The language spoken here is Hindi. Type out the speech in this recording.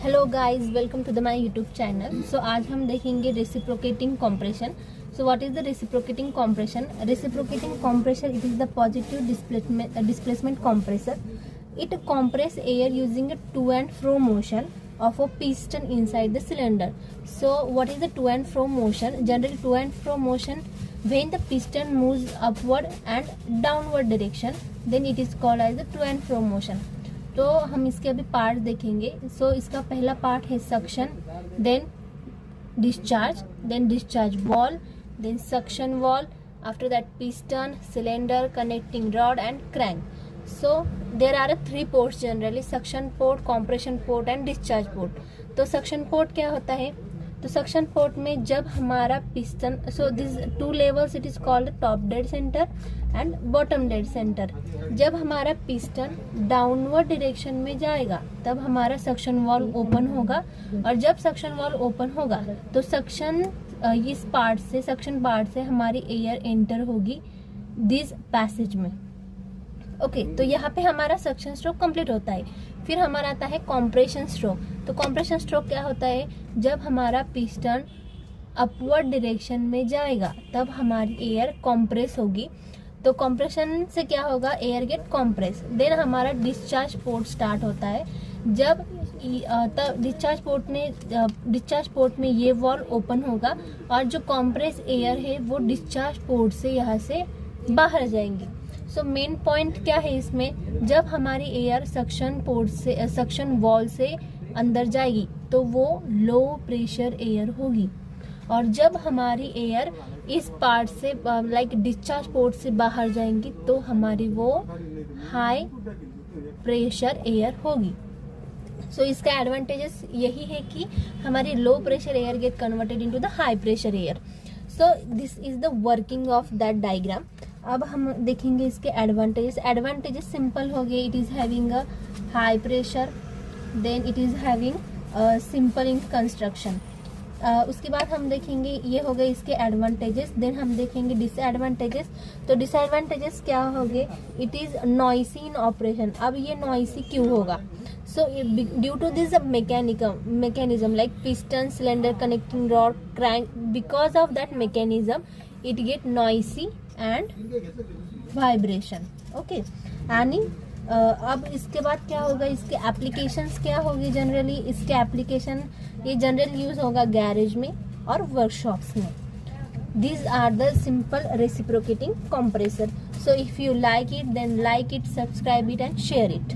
Hello guys, welcome to the my YouTube channel. So आज हम देखेंगे reciprocating compression. So what is the reciprocating compression? Reciprocating compression, it is the positive displacement compressor. It compress air using a to and fro motion of a piston inside the cylinder. So what is the to and fro motion? Generally to and fro motion, when the piston moves upward and downward direction, then it is called as the to and fro motion. तो हम इसके अभी पार्ट देखेंगे। सो इसका पहला पार्ट है suction, then discharge valve, then suction valve, after that piston, cylinder, connecting rod and crank. So there are 3 ports generally: suction port, compression port and discharge port. तो सक्शन पोर्ट क्या होता है? तो सक्शन पोर्ट में जब हमारा piston, so this 2 levels, it is called top dead centre and bottom dead centre. जब हमारा पिस्टन डाउनवर्ड डायरेक्शन में जाएगा तब हमारा सक्शन वॉल ओपन होगा, और जब सक्शन वॉल ओपन होगा तो सक्शन पार्ट से हमारी एयर एंटर होगी दिस पैसेज में. ओके, तो यहाँ पे हमारा सक्शन स्ट्रोक कंप्लीट होता है. फिर हमारा आता है कॉम्प्रेशन स्ट्रोक. तो कॉम्प्रेशन स्ट्रोक क्या होता है? जब हमारा पिस्टन अपवर्ड डायरेक्शन में जाएगा तब हमारी एयर कॉम्प्रेस होगी. तो कॉम्प्रेशन से क्या होगा? Air get compress. देन हमारा डिस्चार्ज पोर्ट स्टार्ट होता है. जब डिस्चार्ज पोर्ट में ये वॉल्व ओपन होगा और जो कॉम्प्रेस एयर है वो डिस्चार्ज पोर्ट से यहाँ से बाहर जाएंगी. सो मेन पॉइंट क्या है इसमें? जब हमारी एयर सक्शन वॉल से अंदर जाएगी तो वो लो प्रेशर एयर होगी, और जब हमारी एयर इस पार्ट से लाइक डिस्चार्ज पोर्ट से बाहर जाएंगी तो हमारी वो हाई प्रेशर एयर होगी. सो इसका एडवांटेजेस यही है कि हमारी low pressure air get converted into the high pressure air. So this is the working of that diagram. अब हम देखेंगे इसके एडवांटेजेस सिंपल हो गए. It is having a high pressure, then it is having simple in construction. उसके बाद हम देखेंगे, ये हो गए इसके एडवांटेजेस. देन हम देखेंगे डिसएडवांटेजेस. तो डिसएडवांटेजेस क्या हो गए? It is noisy in operation. अब ये नॉइसी क्यों होगा? So due to this mechanism like piston, cylinder, connecting rod, crank, because of that mechanism it get noisy and vibration. Okay, अब इसके बाद क्या होगा? इसके एप्लीकेशंस क्या होगी? जनरली इसके एप्लीकेशन ये जनरल यूज होगा गैरेज में और वर्कशॉप्स में. These are the simple reciprocating compressor. So if you like it, then like it, subscribe it and share it.